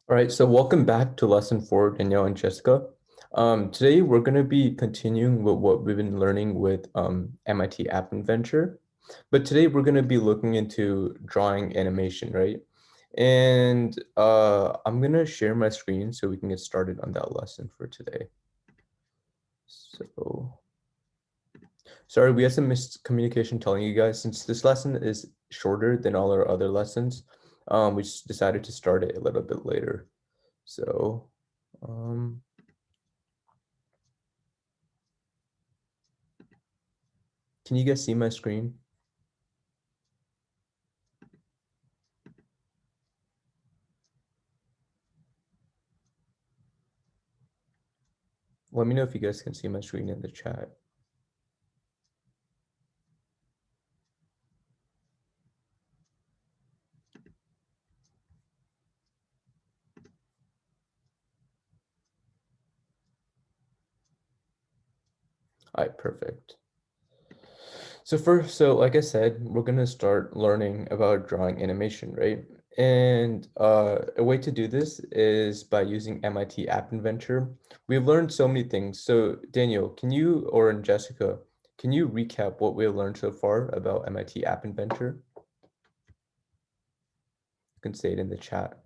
All right, so welcome back to lesson 4, Danielle and Jessica. Today we're going to be continuing with what we've been learning with MIT App Inventor, but today we're going to be looking into drawing animation, right? And I'm going to share my screen so we can get started on that lesson for today. So, sorry, we had some miscommunication telling you guys, since this lesson is shorter than all our other lessons, we just decided to start it a little bit later. So, um, can you guys see my screen? Let me know if you guys can see my screen in the chat. All right, perfect. So like I said, we're gonna start learning about drawing animation, right? And a way to do this is by using MIT App Inventor. We've learned so many things. So Daniel, can you, or Jessica, can you recap what we've learned so far about MIT App Inventor? You can say it in the chat.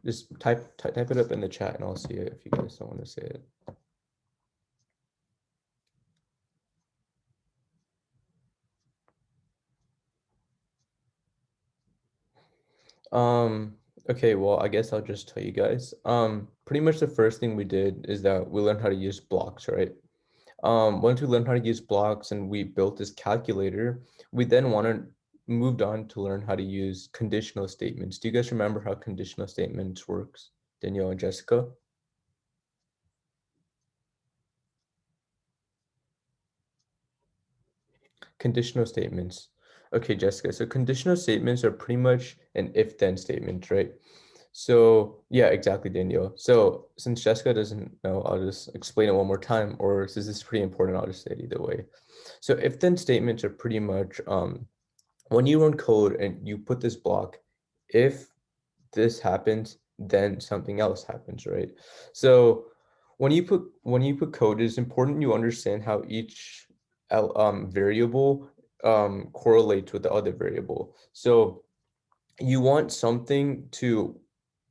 Just type it up in the chat and I'll see it if you guys don't want to say it. Um, okay, well, I guess I'll just tell you guys. Pretty much the first thing we did is that we learned how to use blocks, right? Once we learned how to use blocks and we built this calculator, we then moved on to learn how to use conditional statements. Do you guys remember how conditional statements works, Danielle and Jessica? Conditional statements. Okay, Jessica. So conditional statements are pretty much an if-then statement, right? So yeah, exactly, Danielle. So since Jessica doesn't know, I'll just explain it one more time, or since this is pretty important, I'll just say it either way. So if-then statements are pretty much when you run code and you put this block, if this happens, then something else happens, right? So when you put code, it's important you understand how each variable correlates with the other variable. So you want something to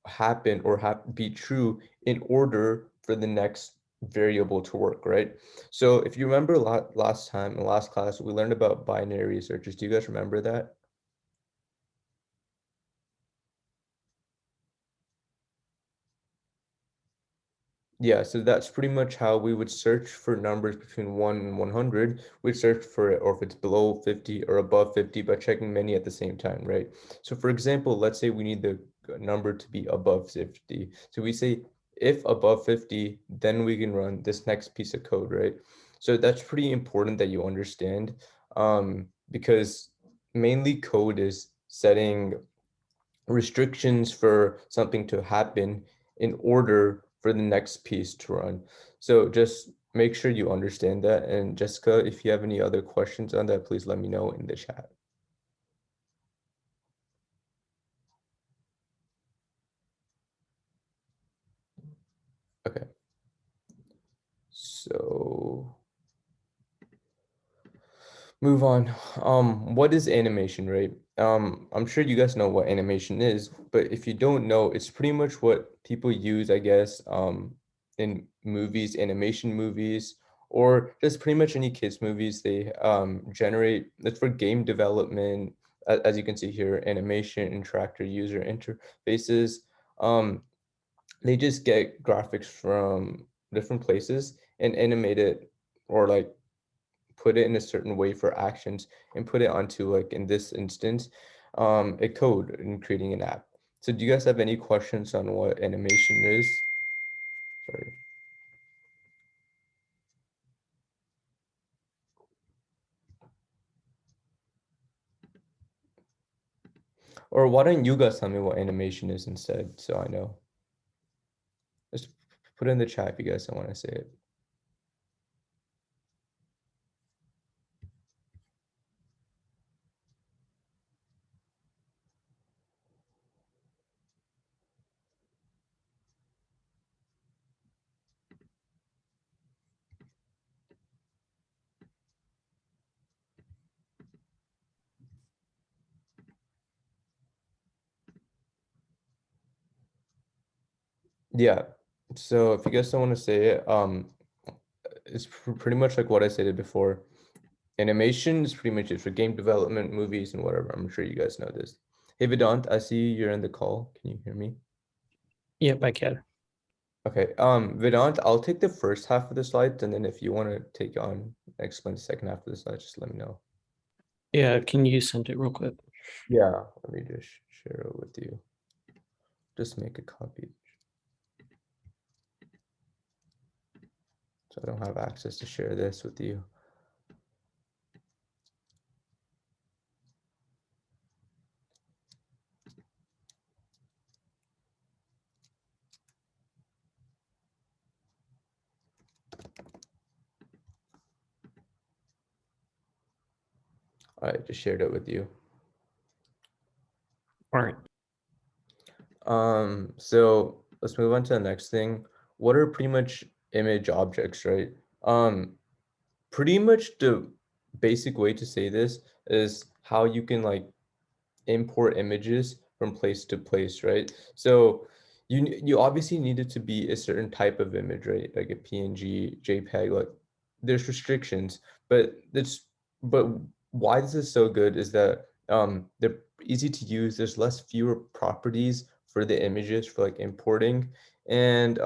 happen or be true in order for the next variable to work, right? So if you remember last time in last class, we learned about binary searches. Do you guys remember that? Yeah, so that's pretty much how we would search for numbers between 1 and 100. We'd search for it, or if it's below 50 or above 50 by checking many at the same time, right? So for example, let's say we need the number to be above 50. So we say if above 50, then we can run this next piece of code, right? So that's pretty important that you understand, because mainly code is setting restrictions for something to happen in order for the next piece to run. So just make sure you understand that. And Jessica, if you have any other questions on that, please let me know in the chat. Okay. So move on. What is animation, right? I'm sure you guys know what animation is, but if you don't know, it's pretty much what people use, I guess, in movies, animation movies, or just pretty much any kids movies. They generate, it's for game development, as you can see here, animation, interactor, user interfaces. Um, they just get graphics from different places and animate it, or like put it in a certain way for actions and put it onto, like in this instance, a code in creating an app. So do you guys have any questions on what animation is? Sorry. Or why don't you guys tell me what animation is instead, so I know? Just put it in the chat if you guys don't want to say it. Yeah. So if you guys don't want to say it, it's pretty much like what I stated before. Animation is pretty much it for game development, movies, and whatever. I'm sure you guys know this. Hey Vedant, I see you're in the call. Can you hear me? Yep, I can. Okay. Vedant, I'll take the first half of the slides, and then if you want to take on explain the second half of the slides, just let me know. Yeah, can you send it real quick? Yeah. Let me just share it with you. Just make a copy. So I don't have access to share this with you. All right, just shared it with you. All right. So let's move on to the next thing. What are pretty much image objects, right? Pretty much the basic way to say this is how you can like import images from place to place, right? So you obviously need it to be a certain type of image, right? Like a PNG, JPEG, like there's restrictions, but but why this is so good is that they're easy to use. There's fewer properties for the images for like importing, and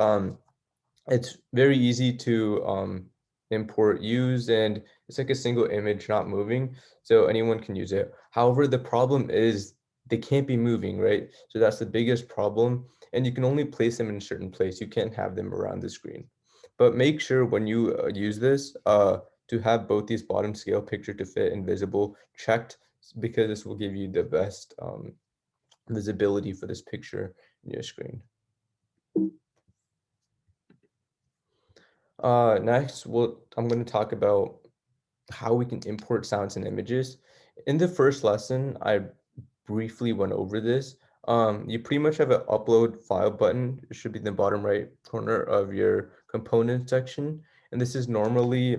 it's very easy to import, use, and it's like a single image not moving, so anyone can use it. However, the problem is they can't be moving, right? So that's the biggest problem, and you can only place them in a certain place. You can't have them around the screen. But make sure when you use this to have both these bottom scale picture to fit invisible checked, because this will give you the best visibility for this picture in your screen. Next, I'm going to talk about how we can import sounds and images. In the first lesson, I briefly went over this. You pretty much have an upload file button. It should be in the bottom right corner of your component section. And this is normally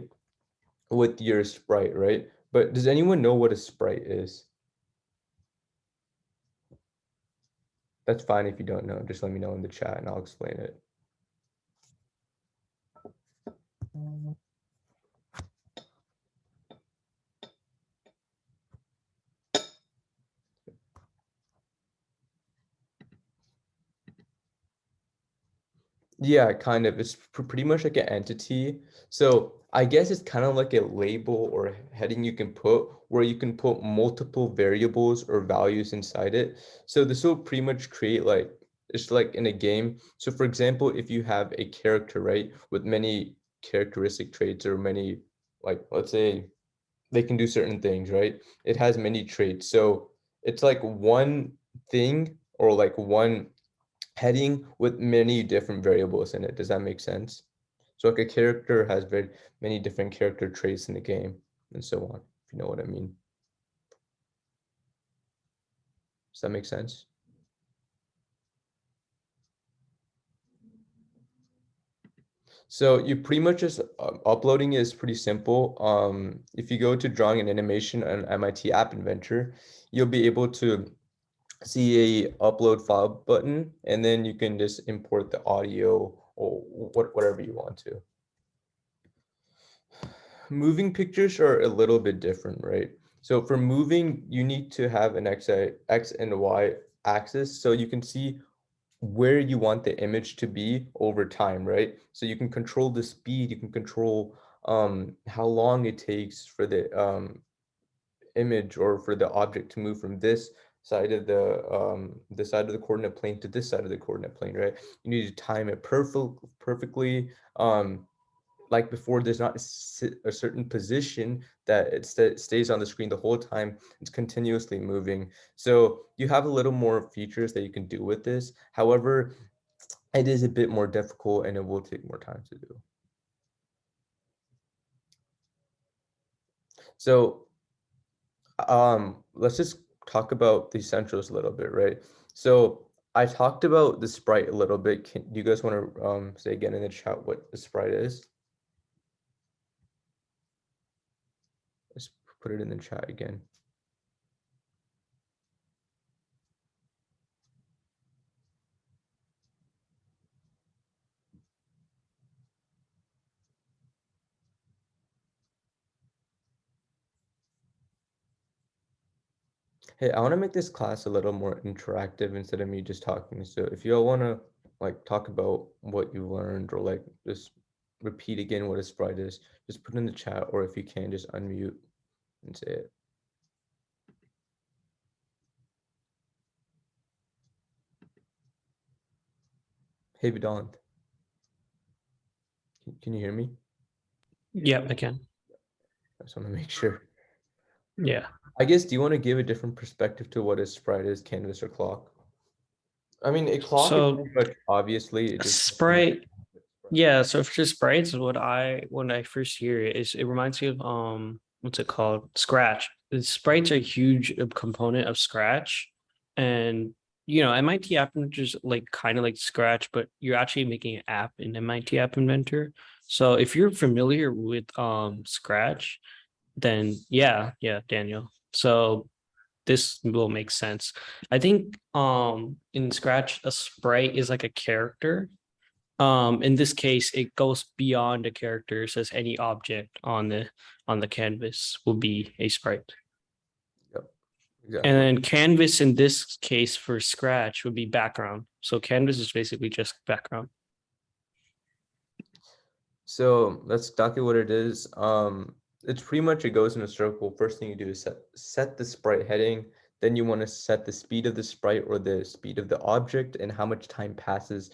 with your sprite, right? But does anyone know what a sprite is? That's fine if you don't know. Just let me know in the chat and I'll explain it. Yeah, kind of. It's pretty much like an entity. So I guess it's kind of like a label or a heading you can put where you can put multiple variables or values inside it. So this will pretty much create like it's like in a game. So for example, if you have a character, right, with many characteristic traits or many like let's say they can do certain things, right? It has many traits. So it's like one thing or like one heading with many different variables in it. Does that make sense? So like a character has very many different character traits in the game and so on, if you know what I mean. Does that make sense? So you pretty much just uploading is pretty simple. If you go to drawing and animation on MIT App Inventor, you'll be able to see a upload file button, and then you can just import the audio or whatever you want to. Moving pictures are a little bit different, right? So for moving, you need to have an X and Y axis so you can see where you want the image to be over time, right? So you can control the speed, you can control how long it takes for the image or for the object to move from this side of the side of the coordinate plane to this side of the coordinate plane, right? You need to time it perfectly. like before, there's not a certain position that it stays on the screen the whole time. It's continuously moving. So you have a little more features that you can do with this. However, it is a bit more difficult and it will take more time to do. So let's just talk about the essentials a little bit, right? So I talked about the sprite a little bit. Do you guys want to say again in the chat what the sprite is? Let's put it in the chat again. Hey, I want to make this class a little more interactive instead of me just talking. So if you all want to like talk about what you learned or like just repeat again what a sprite is, just put it in the chat, or if you can, just unmute and say it. Hey, Vedant, can you hear me? Yeah, I can. I just want to make sure. Yeah. I guess, do you want to give a different perspective to what a sprite is, canvas or clock? I mean, a clock is So pretty much obviously it just Sprite, yeah, so for sprites, when I first hear it is it reminds me of what's it called? Scratch. The sprites are a huge component of Scratch. And MIT App Inventor is like kind of like Scratch, but you're actually making an app in MIT App Inventor. So if you're familiar with Scratch, then yeah, Daniel. So this will make sense. I think in Scratch, a sprite is like a character. In this case, it goes beyond the character. It says any object on the canvas will be a sprite. Yep, And exactly. then canvas in this case for Scratch would be background. So canvas is basically just background. So that's exactly what it is. It's pretty much it goes in a circle. First thing you do is set the sprite heading. Then you want to set the speed of the sprite or the speed of the object and how much time passes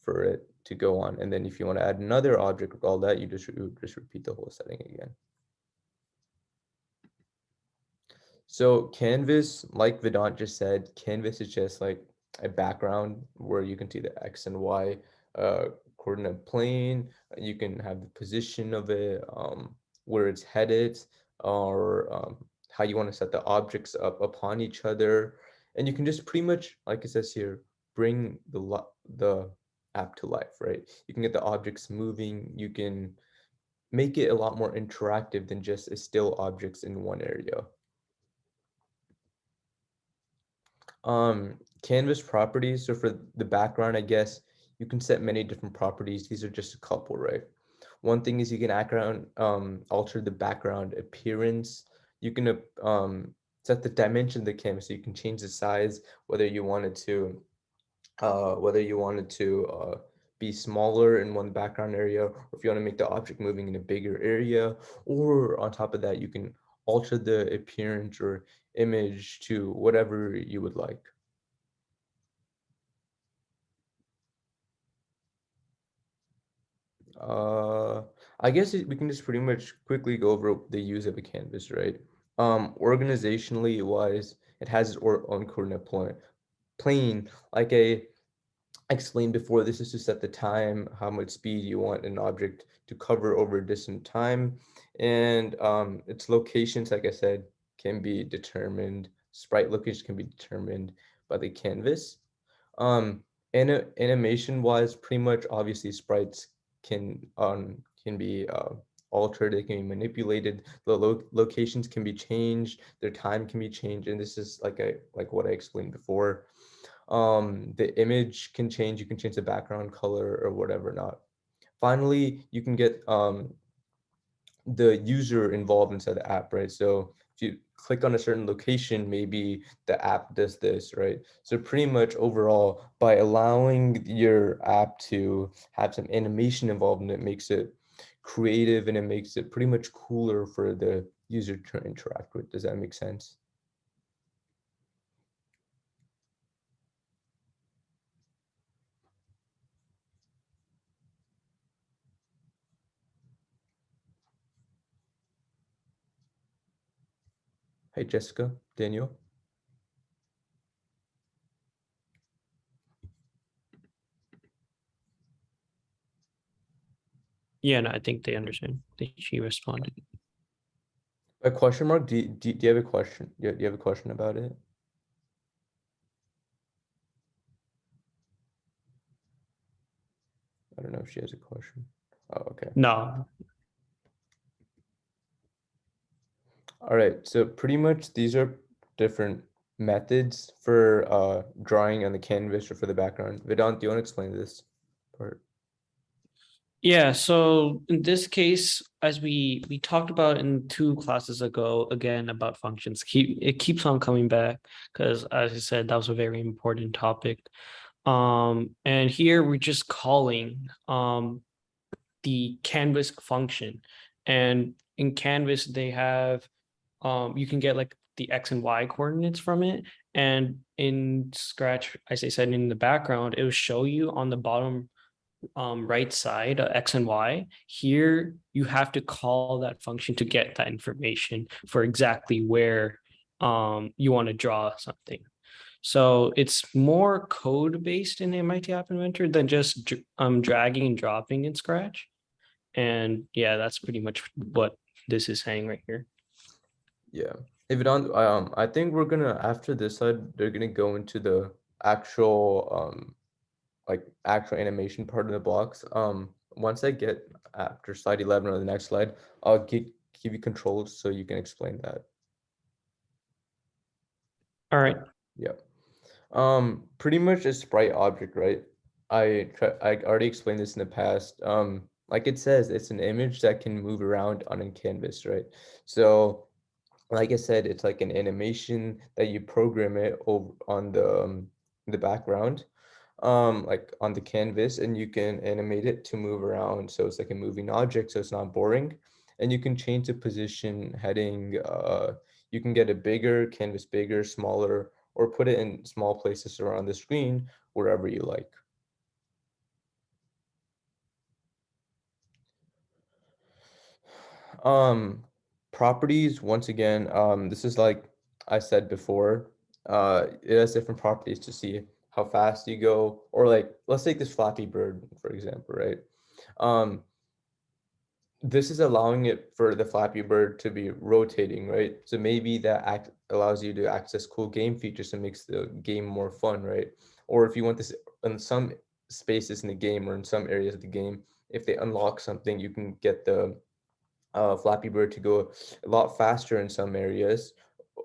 for it to go on. And then if you want to add another object with all that, you just repeat the whole setting again. So canvas, like Vedant just said, canvas is just like a background where you can see the X and Y coordinate plane. You can have the position of it, where it's headed, or how you want to set the objects up upon each other. And you can just pretty much, like it says here, bring the app to life, right? You can get the objects moving. You can make it a lot more interactive than just a still objects in one area. Canvas properties. So for the background, I guess you can set many different properties. These are just a couple, right? One thing is you can alter the background appearance. You can set the dimension of the canvas. So you can change the size, whether you wanted to be smaller in one background area, or if you want to make the object moving in a bigger area, or on top of that, you can alter the appearance or image to whatever you would like. Uh, I guess we can just pretty much quickly go over the use of a canvas, right? Organizationally wise, it has its own coordinate plane. Like I explained before, this is to set the time, how much speed you want an object to cover over a distant time, and its locations, like I said, can be determined. Sprite locations can be determined by the canvas. Um, animation wise, pretty much obviously sprites can be altered, they can be manipulated, the locations can be changed, their time can be changed, and this is like what I explained before. The image can change, you can change the background color or whatever not. Finally, you can get the user involved inside the app, right? So if you click on a certain location, maybe the app does this, right? So pretty much overall, by allowing your app to have some animation involved in it, makes it creative and it makes it pretty much cooler for the user to interact with. Does that make sense? Hi, Jessica, Daniel. Yeah, no, I think they understand. She responded. A question mark? Do you have a question? Do you have a question about it? I don't know if she has a question. Oh, okay. No. All right. So pretty much these are different methods for drawing on the canvas or for the background. Vedant, do you want to explain this part? Yeah, so in this case, as we talked about in 2 classes ago, again about functions, it keeps on coming back because, as I said, that was a very important topic. And here we're just calling the canvas function, and in canvas they have you can get like the X and Y coordinates from it, and in Scratch, as I said, in the background, it will show you on the bottom right side, X and Y. Here, you have to call that function to get that information for exactly where you want to draw something. So it's more code based in MIT App Inventor than just dragging and dropping in Scratch. And yeah, that's pretty much what this is saying right here. Yeah. If Vedant, I think we're gonna after this slide, they're gonna go into the actual like actual animation part of the blocks. Once I get after slide 11 or the next slide, I'll give you controls so you can explain that. All right. Yeah. Pretty much a sprite object, right? I already explained this in the past. Like it says, it's an image that can move around on a canvas, right? So, like I said, it's like an animation that you program it over on the background, like on the canvas, and you can animate it to move around. So it's like a moving object, so it's not boring. And you can change the position, heading, you can get a bigger canvas, bigger, smaller, or put it in small places around the screen, wherever you like. Um, Properties, once again, this is like I said before, it has different properties to see how fast you go, or like, let's take this Flappy Bird, for example, right? Um, this is allowing it for the Flappy Bird to be rotating, right? So maybe that allows you to access cool game features and makes the game more fun, right? Or if you want this in some spaces in the game or in some areas of the game, if they unlock something, you can get the Flappy Bird to go a lot faster in some areas,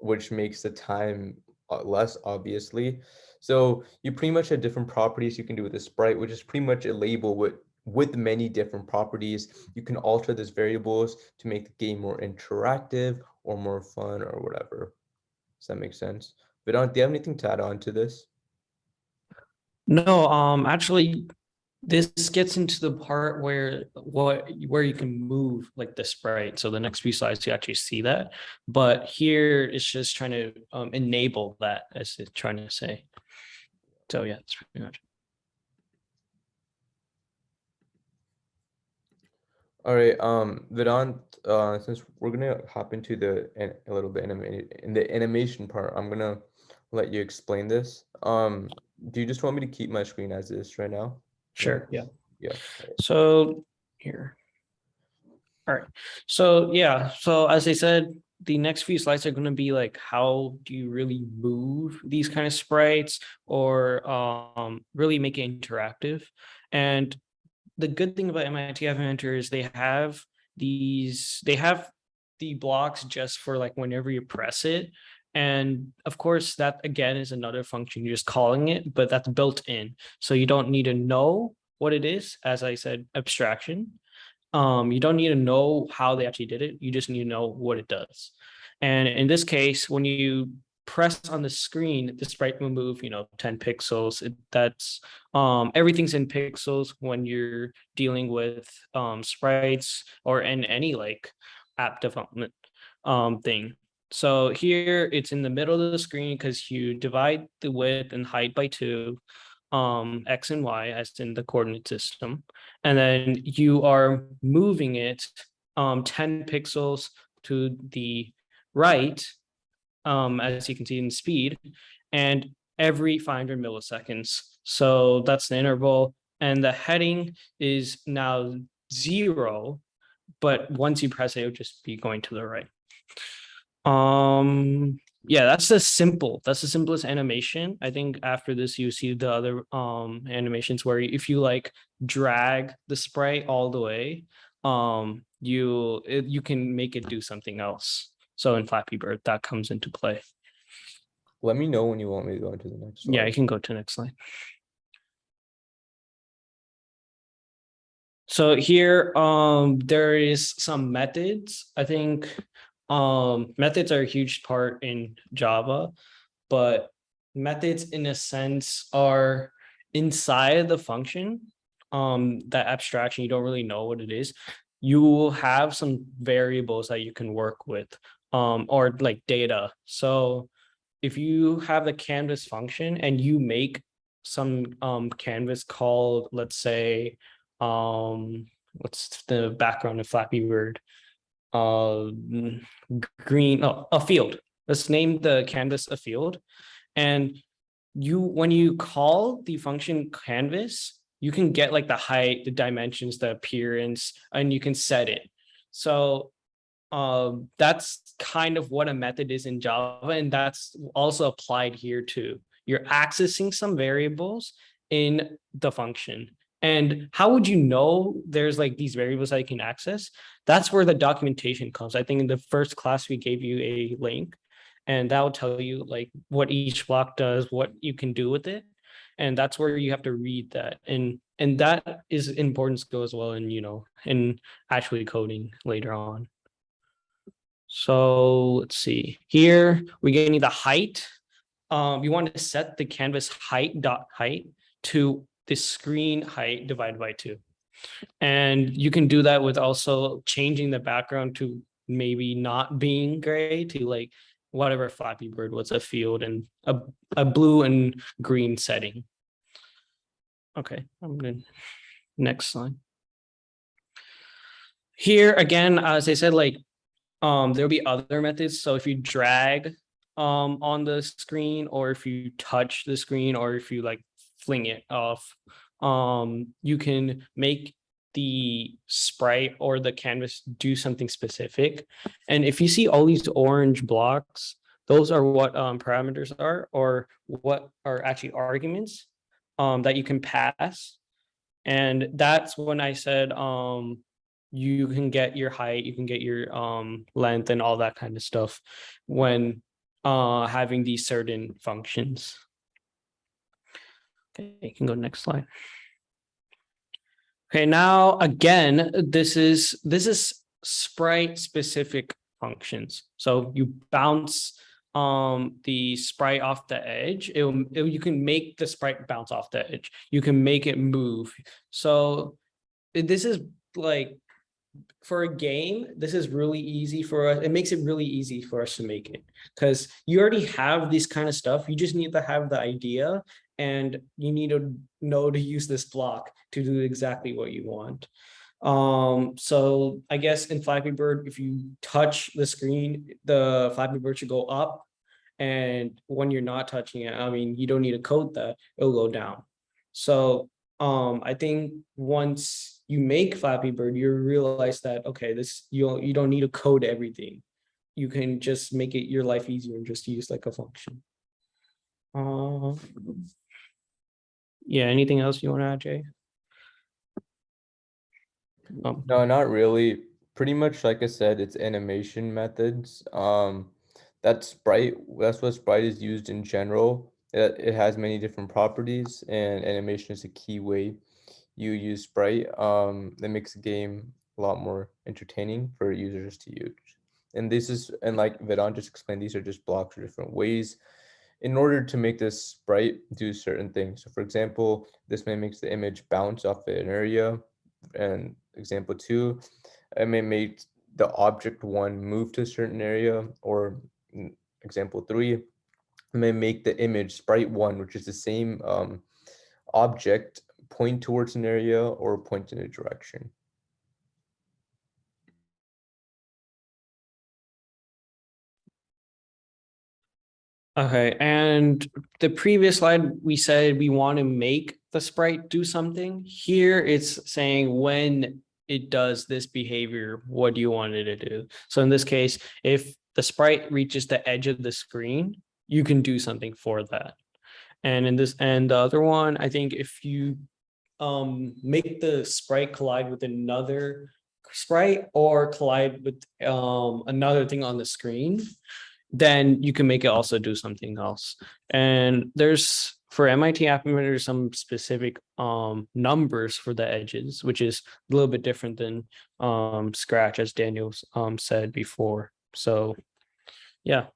which makes the time less, obviously. So you pretty much have different properties you can do with the sprite, which is pretty much a label with many different properties. You can alter these variables to make the game more interactive or more fun or whatever. Does that make sense? Vedant, do you have anything to add on to this? No, actually, this gets into the part where you can move like the sprite. So the next few slides you actually see that, but here it's just trying to enable that, as it's trying to say. So yeah, that's pretty much. All right, Vedant, since we're gonna hop into a little bit in the animation part, I'm gonna let you explain this. Do you just want me to keep my screen as is right now? Yeah, Sure. Yeah. yeah. So here. All right. So yeah. So as I said, the next few slides are going to be like, how do you really move these kind of sprites, or really make it interactive? And the good thing about MIT Inventor is they have the blocks just for like whenever you press it. And of course, that again is another function. You're just calling it, but that's built in. So you don't need to know what it is. As I said, abstraction. You don't need to know how they actually did it. You just need to know what it does. And in this case, when you press on the screen, the sprite will move, 10 pixels. That's everything's in pixels when you're dealing with sprites or in any like app development thing. So here it's in the middle of the screen because you divide the width and height by 2, X and Y as in the coordinate system. And then you are moving it 10 pixels to the right as you can see in speed, and every 500 milliseconds. So that's the interval. And the heading is now 0, but once you press it, it'll just be going to the right. Yeah, that's the simplest animation. I think after this you see the other animations where if you like drag the sprite all the way, you can make it do something else. So in Flappy Bird that comes into play. Let me know when you want me to go into the next Yeah, slide. I can go to the next slide. So here there is some methods. I think methods are a huge part in Java, but methods in a sense are inside the function. That abstraction, you don't really know what it is. You will have some variables that you can work with, or like data. So if you have the canvas function and you make some canvas called, let's say, what's the background of Flappy Bird? Uh, green, oh, a field. Let's name the canvas a field. And when you call the function canvas, you can get like the height, the dimensions, the appearance, and you can set it. So that's kind of what a method is in Java, and that's also applied here too. You're accessing some variables in the function. And how would you know there's like these variables that you can access? That's where the documentation comes. I think in the first class we gave you a link, and that will tell you like what each block does, what you can do with it. And that's where you have to read that. And that is important skill as well in, in actually coding later on. So let's see here. We're getting the height. You want to set the canvas height to the screen height divided by 2. And you can do that with also changing the background to maybe not being gray to like whatever Flappy Bird was, a field and a blue and green setting. Okay, I'm good. Next slide. Here again, as I said, like there'll be other methods. So if you drag on the screen, or if you touch the screen, or if you like fling it off, you can make the sprite or the canvas do something specific. And if you see all these orange blocks, those are what parameters are, or what are actually arguments that you can pass. And that's when I said you can get your height, you can get your length and all that kind of stuff when having these certain functions. Okay, you can go next slide. Okay, now again, this is sprite specific functions. So you bounce the sprite off the edge. You can make the sprite bounce off the edge. You can make it move. So this is like, for a game, this is really easy for us. It makes it really easy for us to make it because you already have this kind of stuff. You just need to have the idea, and you need to know to use this block to do exactly what you want. So I guess in Flappy Bird, if you touch the screen, the Flappy Bird should go up. And when you're not touching it, I mean, you don't need to code that, it'll go down. So I think once you make Flappy Bird, you realize that okay, this you don't need to code everything. You can just make it your life easier and just use like a function. Yeah, anything else you want to add, Jay? No, not really. Pretty much like I said, it's animation methods. That's what Sprite is used in general. It has many different properties, and animation is a key way you use Sprite. That makes the game a lot more entertaining for users to use. And like Vedant just explained, these are just blocks or different ways in order to make this sprite do certain things. So for example, this may make the image bounce off an area, and example 2, it may make the object 1 move to a certain area, or example 3, it may make the image sprite 1, which is the same object, point towards an area or point in a direction. Okay, and the previous slide, we said we want to make the sprite do something. Here it's saying when it does this behavior, what do you want it to do? So in this case, if the sprite reaches the edge of the screen, you can do something for that. And in this, and the other one, I think if you make the sprite collide with another sprite or collide with another thing on the screen, then you can make it also do something else. And there's for MIT app there's some specific numbers for the edges, which is a little bit different than Scratch, as Daniel said before. So yeah,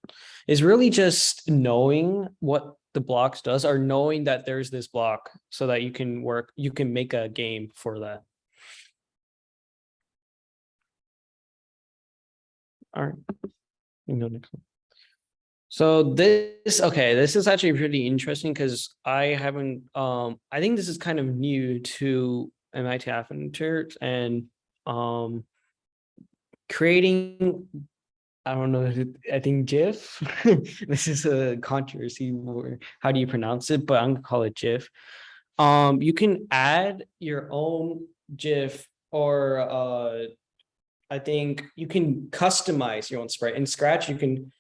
it's really just knowing what the blocks does, or knowing that there's this block so that you can make a game for that. All right, you know, next one. So this is actually pretty interesting because I haven't, I think this is kind of new to MIT Affiniture, and um, creating, I don't know, I think GIF. This is a controversy. How do you pronounce it? But I'm gonna call it GIF. You can add your own GIF, or I think you can customize your own sprite. In Scratch, you can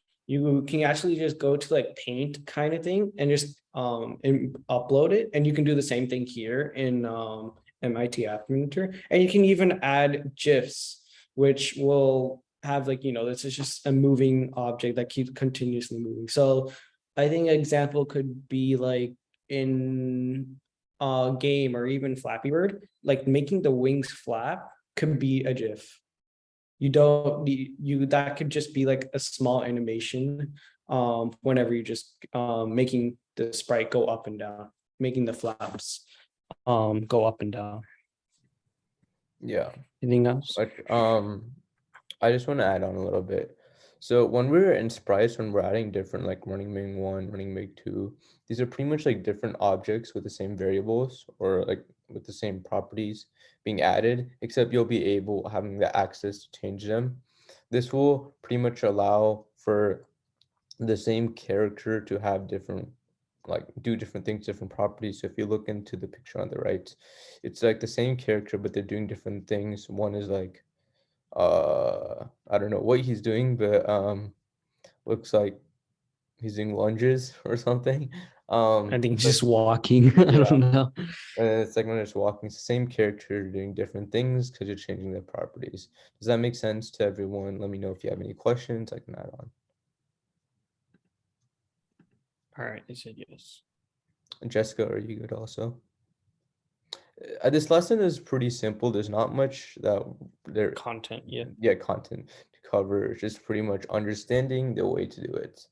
actually just go to like paint kind of thing and just upload it. And you can do the same thing here in MIT App Monitor. And you can even add GIFs, which will have like, this is just a moving object that keeps continuously moving. So I think an example could be like in a game, or even Flappy Bird, like making the wings flap could be a GIF. You don't need you that could just be like a small animation whenever you just making the sprite go up and down, making the flaps go up and down. Yeah. Anything else? Like, I just want to add on a little bit. So when we're in sprites, when we're adding different like running main one, running main two, these are pretty much like different objects with the same variables, or like with the same properties being added, except you'll be able having the access to change them. This will pretty much allow for the same character to have different, like do different things, different properties. So if you look into the picture on the right, it's like the same character, but they're doing different things. One is like I don't know what he's doing, but looks like he's doing lunges or something. I think But just walking. I yeah, don't know. and the second one is walking. It's the same character doing different things because you're changing their properties. Does that make sense to everyone? Let me know if you have any questions. I can add on. All right, I said yes. And Jessica, are you good also? This lesson is pretty simple. There's not much that there, Content, yeah. yeah, content to cover. It's just pretty much understanding the way to do it.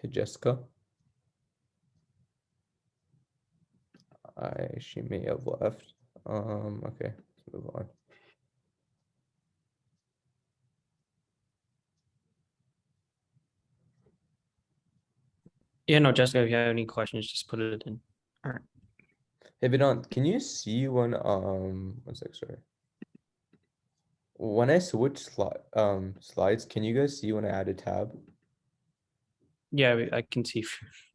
Hey, Jessica. She may have left. Okay, let's move on. Yeah, no, Jessica, if you have any questions, just put it in. All right. Hey, Vedant, can you see when one sec, sorry. When I switch slides, can you guys see when I add a tab? Yeah, I can see.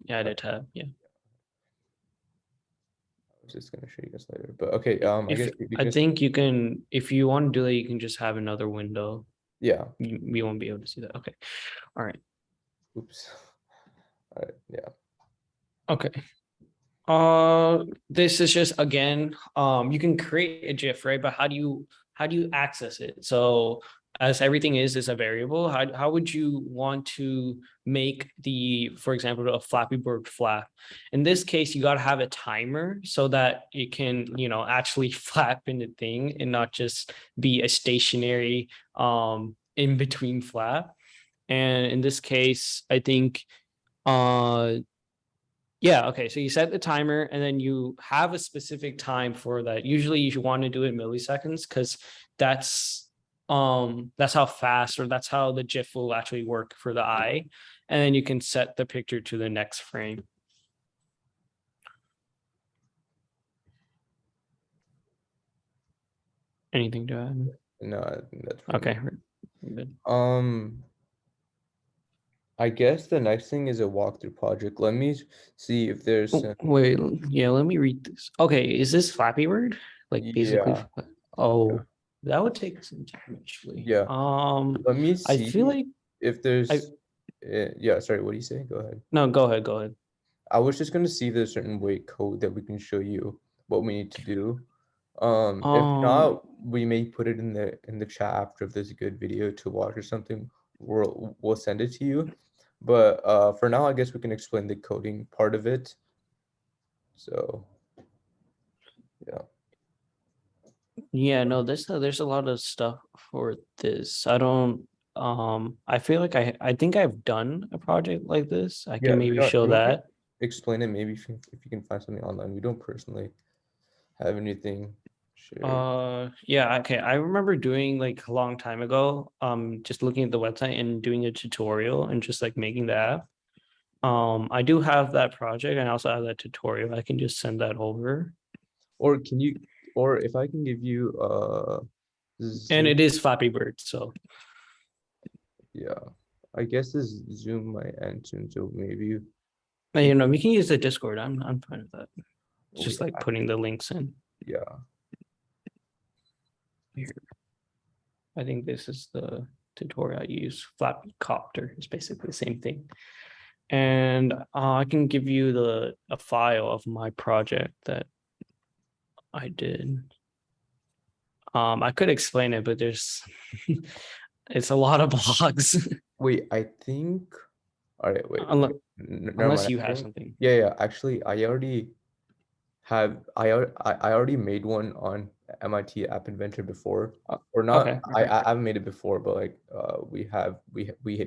Yeah, I did tab. Yeah. I was just gonna show you guys later, but okay, I If guess I because think you can, if you want to do that, you can just have another window. yeah, We won't be able to see that. Okay. All right. oops. All right, yeah. Okay. This is just again, you can create a GIF, right? But how do you access it? So as everything is a variable, how would you want to make for example, a Flappy Bird flap? In this case, you got to have a timer so that it can, actually flap in the thing and not just be a stationary in between flap. And in this case, I think uh yeah, okay. So you set the timer and then you have a specific time for that. Usually you should want to do it in milliseconds because that's how fast, or that's how the GIF will actually work for the eye. And then you can set the picture to the next frame. Anything to add? No, I think that's pretty Okay, much. good. I guess the next thing is a walkthrough project. Let me see if there's Oh, some. wait, yeah, let me read this. Okay, is this Flappy Bird? Like basically, Yeah, yeah, oh, that would take some time actually. yeah. Let me I feel see like if I there's. Yeah, sorry. What do you say? Go ahead. no, go ahead, go ahead. I was just gonna see if there's a certain way code that we can show you what we need to do. If Um, not, we may put it in the chat after if there's a good video to watch or something. We'll send it to you. But for now, I guess we can explain the coding part of it. So yeah. yeah, no, there's a lot of stuff for this. I don't I feel like I think I've done a project like this. I Yeah, can maybe show you want me to that. explain it maybe if you can find something online. We don't personally have anything shared. Yeah, okay. I remember doing like a long time ago, just looking at the website and doing a tutorial and just like making the app. I do have that project and I also have that tutorial. I can just send that over. Or can you, or if I can give you And Zoom, it is Flappy Bird, so yeah. I guess this Zoom might end soon, so maybe we, you know we can use the Discord. I'm fine with that. It's we just like putting the links in yeah. here. I think this is the tutorial I use. Flappy Copter is basically the same thing. And I can give you the a file of my project that I did. I could explain it, but there's it's a lot of blogs. Wait, I think, all right, unless, never unless mind. you I have think, something. yeah, actually, I already made one on MIT App Inventor before, or not. Okay, okay. I haven't made it before, but like we had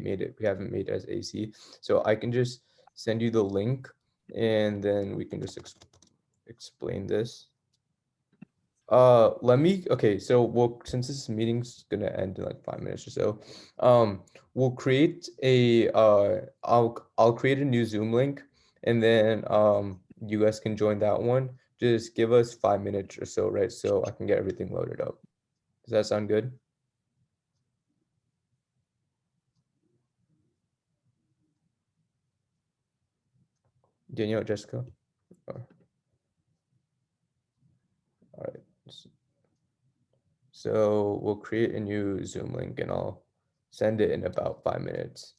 made it. We haven't made it as AC, so I can just send you the link, and then we can just explain this. Let me. Okay, so we'll since this meeting's gonna end in like 5 minutes or so, we'll create a I'll create a new Zoom link, and then you guys can join that one. Just give us 5 minutes or so, right? So I can get everything loaded up. Does that sound good? Danielle, Jessica? All right. So we'll create a new Zoom link and I'll send it in about 5 minutes.